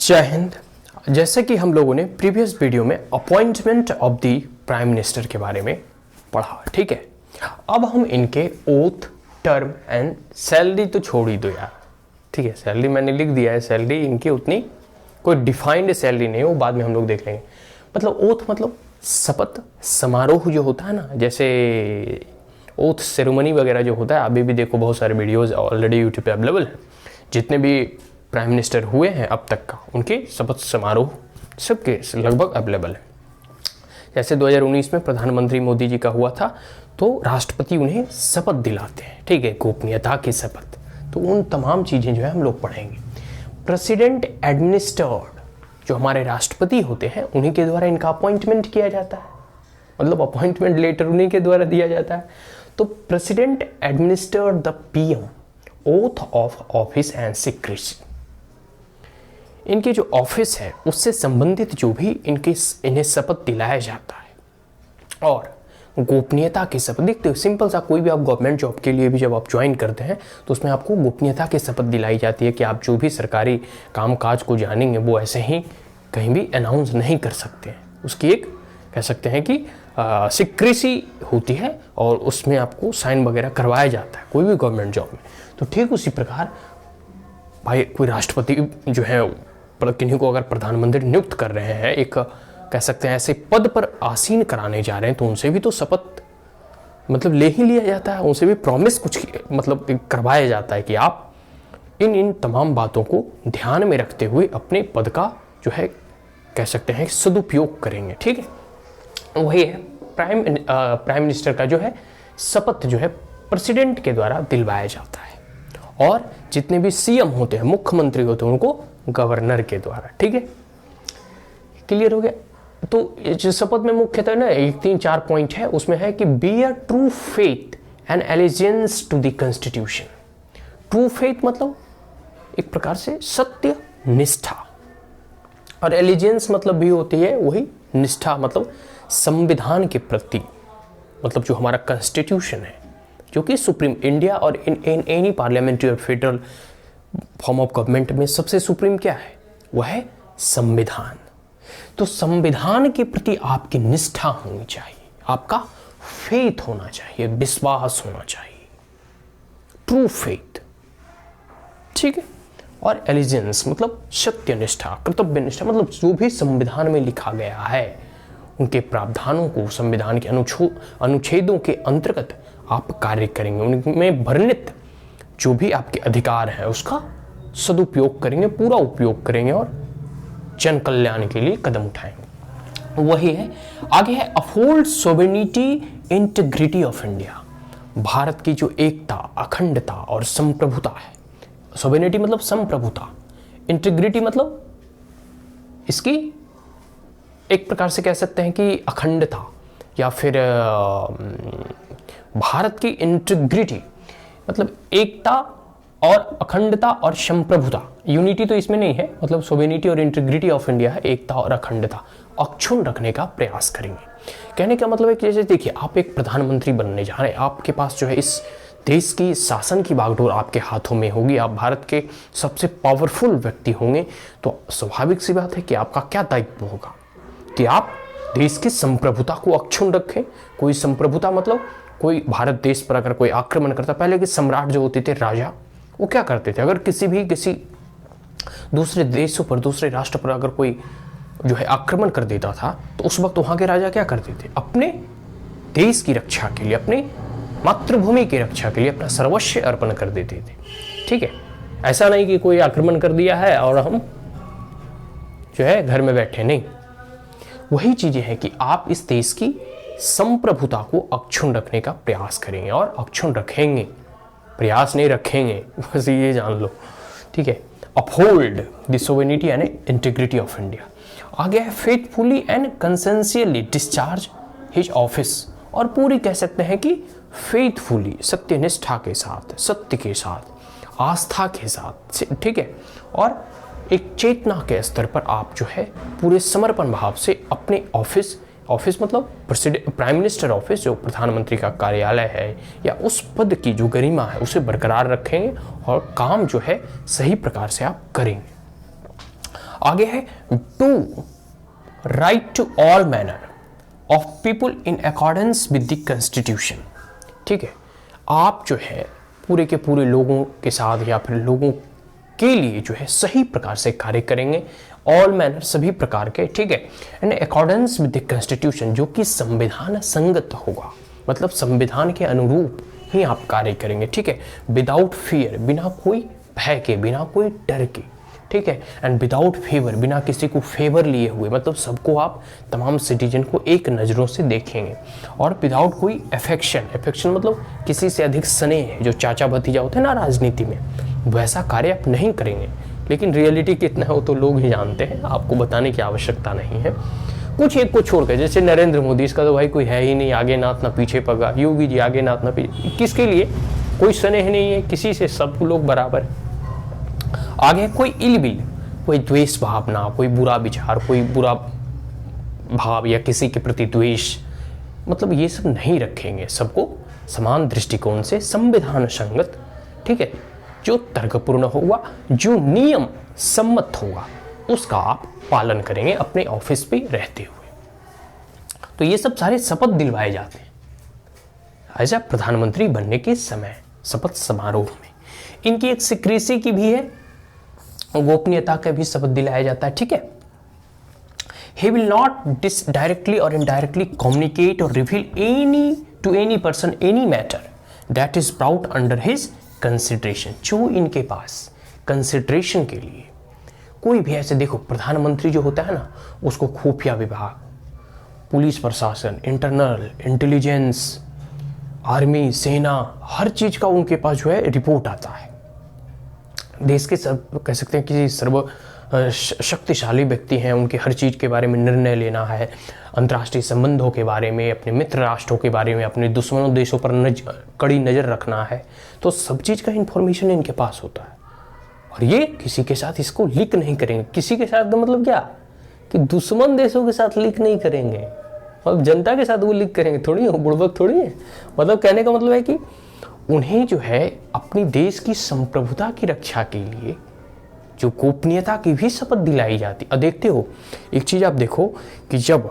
जय हिंद। जैसे कि हम लोगों ने प्रीवियस वीडियो में appointment of the prime minister के बारे में पढ़ा, ठीक है। अब हम इनके ओथ, टर्म एंड सैलरी तो छोड़ ही दो यार, ठीक है। सैलरी मैंने लिख दिया है, सैलरी इनकी उतनी कोई डिफाइंड सैलरी नहीं है, वो बाद में हम लोग देख लेंगे। मतलब ओथ मतलब शपथ समारोह जो होता है ना, जैसे ओथ सेरेमनी वगैरह जो होता है, अभी भी देखो बहुत सारे वीडियोस ऑलरेडी यूट्यूब पे अवेलेबल हैं। जितने भी प्राइम मिनिस्टर हुए हैं अब तक का, उनके शपथ समारोह सबके लगभग अवेलेबल है। जैसे 2019 में प्रधानमंत्री मोदी जी का हुआ था, तो राष्ट्रपति उन्हें शपथ दिलाते हैं, ठीक है, गोपनीयता की शपथ। तो उन तमाम चीज़ें जो है हम लोग पढ़ेंगे। प्रेसिडेंट एडमिनिस्टर्ड, जो हमारे राष्ट्रपति होते हैं, उन्हीं के द्वारा इनका अपॉइंटमेंट किया जाता है, मतलब अपॉइंटमेंट लेटर उन्हीं के द्वारा दिया जाता है। तो president administered the PM oath of office and secrecy. इनके जो ऑफिस है उससे संबंधित जो भी इन्हें शपथ दिलाया जाता है और गोपनीयता की शपथ। देखते हो, सिंपल सा, कोई भी आप गवर्नमेंट जॉब के लिए भी जब आप ज्वाइन करते हैं तो उसमें आपको गोपनीयता की शपथ दिलाई जाती है कि आप जो भी सरकारी कामकाज को जानेंगे वो ऐसे ही कहीं भी अनाउंस नहीं कर सकते हैं। उसकी एक कह सकते हैं कि सीक्रेसी होती है और उसमें आपको साइन वगैरह करवाया जाता है कोई भी गवर्नमेंट जॉब में। तो ठीक उसी प्रकार भाई कोई राष्ट्रपति जो है, किन्हीं को अगर प्रधानमंत्री नियुक्त कर रहे हैं, एक कह सकते हैं ऐसे पद पर आसीन कराने जा रहे हैं, तो उनसे भी तो शपथ मतलब ले ही लिया जाता है, उनसे भी प्रॉमिस कुछ मतलब करवाया जाता है कि आप इन तमाम बातों को ध्यान में रखते हुए अपने पद का जो है कह सकते हैं सदुपयोग करेंगे, ठीक है। वही है प्राइम मिनिस्टर का जो है शपथ जो है प्रेसिडेंट के द्वारा दिलवाया जाता है, और जितने भी सीएम होते हैं, मुख्यमंत्री होते हैं, उनको गवर्नर के द्वारा, ठीक है। क्लियर हो गया। तो जो शपथ में मुख्यतः ना 1-3-4 पॉइंट है, उसमें है कि be a true faith and allegiance to the constitution. True faith मतलब एक प्रकार से सत्य निष्ठा, और एलिजेंस मतलब भी होती है वही निष्ठा, मतलब संविधान के प्रति, मतलब जो हमारा कॉन्स्टिट्यूशन है, जो कि सुप्रीम इंडिया और इन एनी पार्लियामेंट्री और फेडरल फॉर्म ऑफ गवर्नमेंट में सबसे सुप्रीम क्या है, वह है संविधान। तो संविधान के प्रति आपकी निष्ठा होनी चाहिए, आपका फेथ होना चाहिए, विश्वास होना चाहिए, ट्रू फेथ, ठीक है। और एलिजेंस मतलब सत्य निष्ठा, कर्तव्य निष्ठा, मतलब जो भी संविधान में लिखा गया है उनके प्रावधानों को, संविधान के अनुच्छेदों के अंतर्गत आप कार्य करेंगे, उनमें वर्णित जो भी आपके अधिकार हैं उसका सदुपयोग करेंगे, पूरा उपयोग करेंगे और जन कल्याण के लिए कदम उठाएंगे। वही है। आगे है uphold sovereignty integrity of India. Bharat की जो एकता, अखंडता और संप्रभुता है। सोवेरेनिटी मतलब संप्रभुता, इंटीग्रिटी मतलब इसकी एक प्रकार से कह सकते हैं कि अखंडता, या फिर भारत की इंटीग्रिटी मतलब एकता और अखंडता और संप्रभुता। यूनिटी तो इसमें नहीं है, मतलब सोवेरेनिटी और इंटीग्रिटी ऑफ इंडिया है, एकता और अखंडता अक्षुण्ण रखने का प्रयास करेंगे। कहने का मतलब है कि जैसे देखिए, आप एक प्रधानमंत्री बनने जा रहे हैं, आपके पास जो है इस देश की शासन की बागडोर आपके हाथों में होगी, आप भारत के सबसे पावरफुल व्यक्ति होंगे, तो स्वाभाविक सी बात है कि आपका क्या दायित्व होगा कि आप देश की संप्रभुता को अक्षुण्ण रखें। कोई संप्रभुता मतलब कोई भारत देश पर अगर कोई आक्रमण करता, पहले के सम्राट जो होते थे, राजा, वो क्या करते थे, अगर किसी दूसरे देशों पर, दूसरे राष्ट्र पर अगर कोई जो है आक्रमण कर देता था, तो उस वक्त वहाँ के राजा क्या करते थे, अपने देश की रक्षा के लिए, अपने मातृभूमि की रक्षा के लिए अपना सर्वस्व अर्पण कर देते थे, ठीक है। ऐसा नहीं कि कोई आक्रमण कर दिया है और हम जो है घर में बैठे, नहीं। वही चीजें हैं कि आप इस देश की संप्रभुता को अक्षुण्ण रखने का प्रयास करेंगे और अक्षुण्ण रखेंगे, प्रयास नहीं रखेंगे, बस ये जान लो, ठीक है। Uphold the sovereignty and integrity of India. आगे है faithfully and conscientiously discharge his office, और पूरी कह सकते हैं कि फेथफुली सत्यनिष्ठा के साथ, सत्य के साथ, आस्था के साथ, ठीक है, और एक चेतना के स्तर पर आप जो है पूरे समर्पण भाव से अपने ऑफिस मतलब प्राइम मिनिस्टर ऑफिस, जो प्रधानमंत्री का कार्यालय है, या उस पद की जो गरिमा है उसे बरकरार रखेंगे और काम जो है सही प्रकार से आप करेंगे। आगे है to right to all manner of people in accordance with the constitution. ठीक है, आप जो है पूरे के पूरे लोगों के साथ या फिर लोगों के लिए जो है सही प्रकार से कार्य करेंगे, ऑल मैनर सभी प्रकार के, ठीक है, and accordance with the constitution जो कि संविधान संगत होगा, मतलब संविधान के अनुरूप ही आप कार्य करेंगे। ठीक है, विदाउट फियर, बिना कोई भय के, बिना कोई डर के, ठीक है, एंड विदाउट फेवर, बिना किसी को फेवर लिए हुए, मतलब सबको आप तमाम सिटीजन को एक नज़रों से देखेंगे, और विदाउट कोई अफेक्शन, अफेक्शन मतलब किसी से अधिक स्नेह, जो चाचा भतीजा होते हैं ना राजनीति में, वैसा कार्य आप नहीं करेंगे। लेकिन रियलिटी कितना है वो तो लोग ही जानते हैं, आपको बताने की आवश्यकता नहीं है। कुछ एक को छोड़कर, जैसे नरेंद्र मोदी, इसका तो भाई कोई है ही नहीं, आगे नाथ ना पीछे पगा, योगी जी आगे नाथ ना पीछे, किसके लिए कोई स्नेह नहीं है किसी से, सब लोग बराबर। आगे कोई इलबिल, कोई द्वेष भावना, कोई बुरा विचार, कोई बुरा भाव या किसी के प्रति द्वेष, मतलब ये सब नहीं रखेंगे, सबको समान दृष्टिकोण से संविधान संगत, ठीक है, जो तर्कपूर्ण होगा, जो नियम सम्मत होगा, उसका आप पालन करेंगे अपने ऑफिस पे रहते हुए। तो ये सब सारे शपथ दिलवाए जाते हैं एज अ प्रधानमंत्री बनने के समय, शपथ समारोह में। इनकी एक सिक्रेसी की भी है, गोपनीयता का भी शपथ दिलाया जाता है। ठीक है, he will not directly or indirectly communicate or reveal to any person any matter that is brought under his consideration। जो इनके पास कंसिडरेशन के लिए कोई भी ऐसे, देखो प्रधानमंत्री जो होता है ना, उसको खुफिया विभाग, पुलिस प्रशासन, इंटरनल इंटेलिजेंस, आर्मी, सेना, हर चीज का उनके पास जो है रिपोर्ट आता है। देश के सब कह सकते हैं कि सर्व शक्तिशाली व्यक्ति हैं, उनके हर चीज़ के बारे में निर्णय लेना है, अंतर्राष्ट्रीय संबंधों के बारे में, अपने मित्र राष्ट्रों के बारे में, अपने दुश्मनों देशों पर कड़ी नज़र रखना है, तो सब चीज़ का इन्फॉर्मेशन इनके पास होता है। और ये किसी के साथ इसको लीक नहीं करेंगे। किसी के साथ मतलब क्या कि दुश्मन देशों के साथ लीक नहीं करेंगे, और जनता के साथ वो लीक करेंगे थोड़ी है, बुड़बक थोड़ी है। मतलब कहने का मतलब है कि उन्हें जो है अपनी देश की संप्रभुता की रक्षा के लिए जो गोपनीयता की भी शपथ दिलाई जाती। अब देखते हो एक चीज़, आप देखो कि जब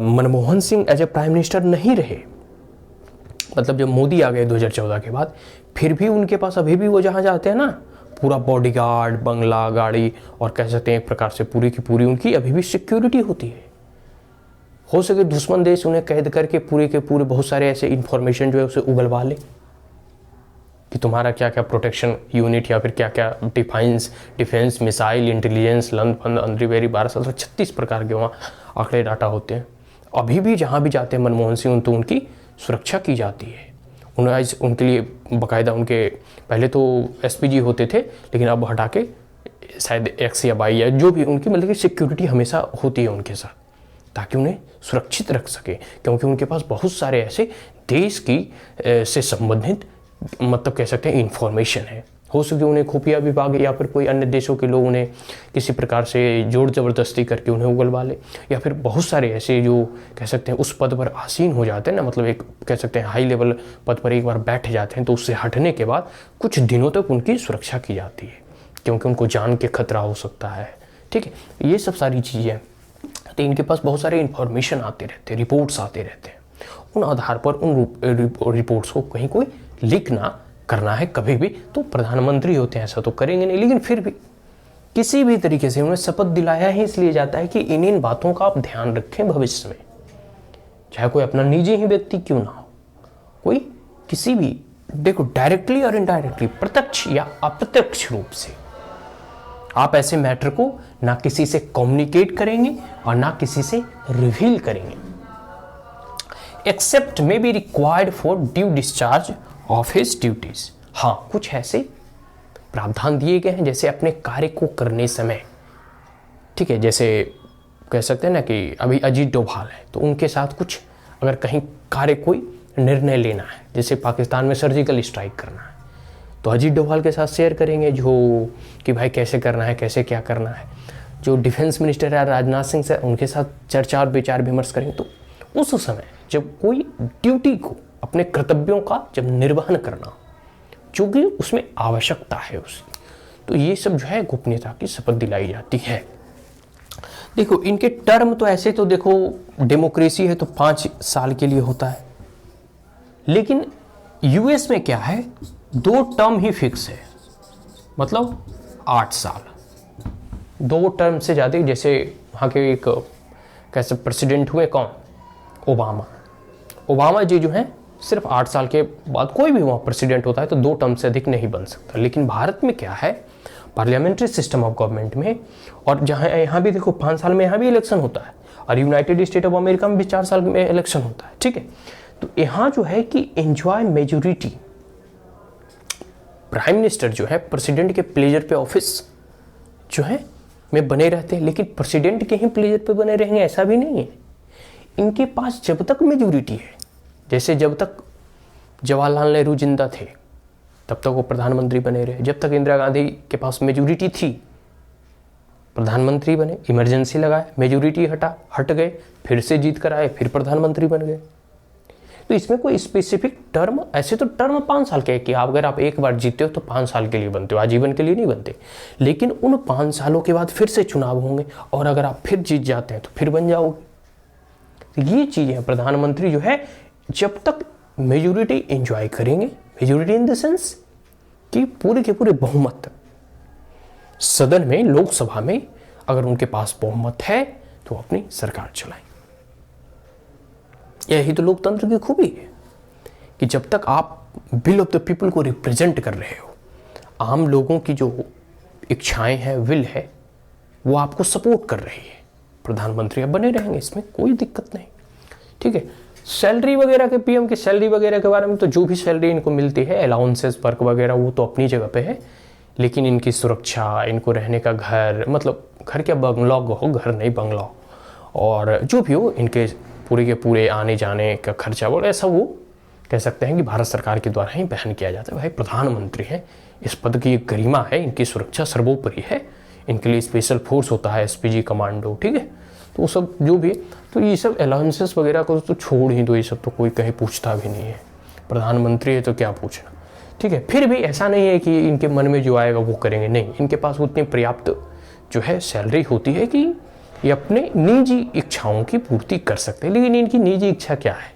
Manmohan Singh as a prime minister नहीं रहे, मतलब जब मोदी आ गए 2014 के बाद, फिर भी उनके पास अभी भी वो जहाँ जाते हैं ना, पूरा बॉडीगार्ड, बंगला, गाड़ी, और कह सकते हैं एक प्रकार से पूरी की पूरी उनकी अभी भी सिक्योरिटी होती है। हो सके दुश्मन देश उन्हें कैद करके पूरे के पूरे बहुत सारे ऐसे इंफॉर्मेशन जो है उसे उगलवा ले कि तुम्हारा क्या क्या प्रोटेक्शन यूनिट या फिर क्या क्या डिफेंस मिसाइल, इंटेलिजेंस, लन फंड, अंतरिवेरी, 1236 प्रकार के वहाँ आंकड़े डाटा होते हैं। अभी भी जहाँ भी जाते हैं मनमोहन सिंह, तो उनकी सुरक्षा की जाती है। उनके लिए बाकायदा उनके पहले तो एसपीजी होते थे, लेकिन अब हटा के शायद एक्स या वाई या जो भी उनकी मतलब कि सिक्योरिटी हमेशा होती है उनके साथ, ताकि उन्हें सुरक्षित रख सके, क्योंकि उनके पास बहुत सारे ऐसे देश की से संबंधित मतलब कह सकते हैं इंफॉर्मेशन है। हो सके उन्हें खुफिया विभाग या फिर कोई अन्य देशों के लोग उन्हें किसी प्रकार से जोर ज़बरदस्ती करके उन्हें उगलवा ले, या फिर बहुत सारे ऐसे जो कह सकते हैं उस पद पर आसीन हो जाते हैं ना, मतलब एक कह सकते हैं हाई लेवल पद पर एक बार बैठ जाते हैं, तो उससे हटने के बाद कुछ दिनों तक उनकी सुरक्षा की जाती है, क्योंकि उनको जान के खतरा हो सकता है। ठीक है, ये सब सारी चीज़ें, तो इनके पास बहुत सारे इन्फॉर्मेशन आते रहते हैं, रिपोर्ट्स आते रहते हैं। उन आधार पर उन रिपोर्ट्स को कहीं कोई लीक ना करना है कभी भी, तो प्रधानमंत्री होते हैं ऐसा तो करेंगे नहीं, लेकिन फिर भी किसी भी तरीके से उन्हें शपथ दिलाया ही इसलिए जाता है कि इन बातों का आप ध्यान रखें भविष्य में, चाहे कोई अपना निजी ही व्यक्ति क्यों ना हो, कोई किसी भी, देखो डायरेक्टली और इनडायरेक्टली, प्रत्यक्ष या अप्रत्यक्ष रूप से आप ऐसे मैटर को ना किसी से कम्युनिकेट करेंगे और ना किसी से रिवील करेंगे, except may be required for due discharge of his duties. हाँ, कुछ ऐसे प्रावधान दिए गए हैं जैसे अपने कार्य को करने समय, ठीक है, जैसे कह सकते हैं ना कि अभी अजीत डोभाल है, तो उनके साथ कुछ अगर कहीं कार्य कोई निर्णय लेना है, जैसे पाकिस्तान में सर्जिकल स्ट्राइक करना है, तो अजीत डोभाल के साथ शेयर करेंगे जो कि भाई कैसे करना है, कैसे क्या करना है। जो डिफेंस मिनिस्टर है राजनाथ सिंह से, उनके साथ चर्चा और विचार विमर्श करेंगे। तो उस समय जब कोई ड्यूटी को, अपने कर्तव्यों का जब निर्वहन करना, जो कि उसमें आवश्यकता है उसकी, तो ये सब जो है गोपनीयता की शपथ दिलाई जाती है। देखो इनके टर्म तो ऐसे तो देखो डेमोक्रेसी है तो 5 साल के लिए होता है, लेकिन यूएस में क्या है 2 टर्म ही फिक्स है, मतलब 8 साल। 2 टर्म से ज़्यादा, जैसे वहाँ के एक कैसे प्रेसिडेंट हुए कौन, ओबामा जी जो हैं सिर्फ 8 साल के बाद कोई भी वहाँ प्रेसिडेंट होता है तो 2 टर्म से अधिक नहीं बन सकता। लेकिन भारत में क्या है, पार्लियामेंट्री सिस्टम ऑफ गवर्नमेंट में, और जहाँ यहाँ भी देखो 5 साल में यहाँ भी इलेक्शन होता है, और यूनाइटेड स्टेट ऑफ अमेरिका में भी 4 साल में इलेक्शन होता है, ठीक है। तो यहाँ जो है कि एंजॉय मेजोरिटी, प्राइम मिनिस्टर जो है प्रेसिडेंट के प्लेजर पे ऑफिस जो है में बने रहते हैं, लेकिन प्रेसिडेंट के ही प्लेजर पे बने रहेंगे ऐसा भी नहीं है। इनके पास जब तक मेजोरिटी है, जैसे जब तक जवाहरलाल नेहरू जिंदा थे तब तक वो प्रधानमंत्री बने रहे, जब तक इंदिरा गांधी के पास मेजोरिटी थी प्रधानमंत्री बने, इमरजेंसी लगाए, मेजोरिटी हट गए, फिर से जीत कर आए, फिर प्रधानमंत्री बन गए। तो इसमें कोई स्पेसिफिक टर्म, ऐसे तो टर्म 5 साल के है कि अगर आप एक बार जीते हो तो 5 साल के लिए बनते हो, आजीवन के लिए नहीं बनते, लेकिन उन 5 सालों के बाद फिर से चुनाव होंगे, और अगर आप फिर जीत जाते हैं तो फिर बन जाओगे। तो ये चीज़ है, प्रधानमंत्री जो है जब तक मेजोरिटी एंजॉय करेंगे, मेजोरिटी इन द सेंस कि पूरे के पूरे बहुमत सदन में, लोकसभा में अगर उनके पास बहुमत है तो अपनी सरकार चलाएं। यही तो लोकतंत्र की खूबी है कि जब तक आप विल ऑफ द पीपल को रिप्रेजेंट कर रहे हो, आम लोगों की जो इच्छाएं हैं, विल है, वो आपको सपोर्ट कर रही है, प्रधानमंत्री अब बने रहेंगे, इसमें कोई दिक्कत नहीं, ठीक है। सैलरी वगैरह के, पीएम की सैलरी वगैरह के बारे में तो जो भी सैलरी इनको मिलती है, अलाउंसेस वर्क वगैरह, वो तो अपनी जगह पे है, लेकिन इनकी सुरक्षा, इनको रहने का घर, मतलब घर क्या बंगला हो, घर नहीं बंगला, और जो भी हो इनके पूरे के पूरे आने जाने का खर्चा वो ऐसा वो कह सकते हैं कि भारत सरकार के द्वारा ही वहन किया जाता है। भाई प्रधानमंत्री हैं, इस पद की एक गरिमा है, इनकी सुरक्षा सर्वोपरि है, इनके लिए स्पेशल फोर्स होता है, एसपीजी कमांडो, ठीक है। तो वो सब जो भी, तो ये सब अलाउंसेस वगैरह को तो छोड़ ही दो, ये सब तो कोई कहीं पूछता भी नहीं है, प्रधानमंत्री है तो क्या पूछना, ठीक है। फिर भी ऐसा नहीं है कि इनके मन में जो आएगा वो करेंगे, नहीं, इनके पास उतनी पर्याप्त जो है सैलरी होती है कि ये अपने निजी इच्छाओं की पूर्ति कर सकते हैं। लेकिन इनकी निजी इच्छा क्या है,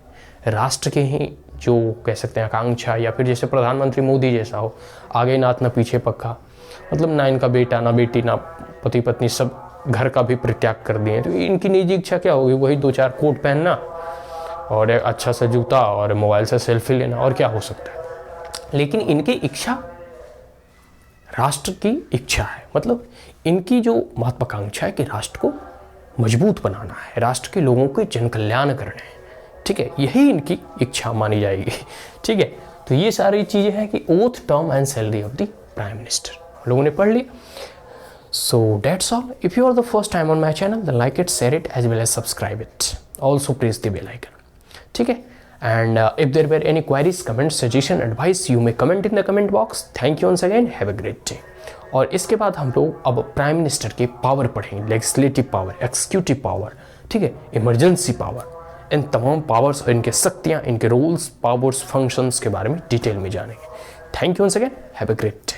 राष्ट्र के ही जो कह सकते हैं आकांक्षा, या फिर जैसे प्रधानमंत्री मोदी जैसा हो, आगे नाथ ना पीछे पक्का, मतलब ना इनका बेटा ना बेटी ना पति पत्नी, सब घर का भी परित्याग कर दिए। तो इनकी निजी इच्छा क्या होगी, वही 2-4 कोट पहनना और एक अच्छा सा जूता और मोबाइल से सेल्फी लेना, और क्या हो सकता है। लेकिन इनकी इच्छा राष्ट्र की इच्छा है, मतलब इनकी जो महत्वाकांक्षा है कि राष्ट्र को मजबूत बनाना है, राष्ट्र के लोगों के जन कल्याण करना है, ठीक है, यही इनकी इच्छा मानी जाएगी, ठीक है। तो ये सारी चीज़ें हैं कि oath, term and salary of the prime minister लोगों ने पढ़ लिया। So that's all. If you are the first time on my channel, then like it, share it, as well as subscribe it. Also press the bell icon. ठीक है? And if there were any queries, comments, suggestion, advice, you may comment in the comment box. Thank you once again. Have a great day. और इसके बाद हम लोग अब prime minister के power पढ़ेंगे, लेजिस्लेटिव पावर, एक्सिक्यूटिव पावर, ठीक है, इमरजेंसी पावर, इन तमाम पावर्स और इनके शक्तियाँ, इनके रोल्स, पावर्स, फंक्शंस के बारे में डिटेल में जानेंगे। Thank you once again. Have a great day.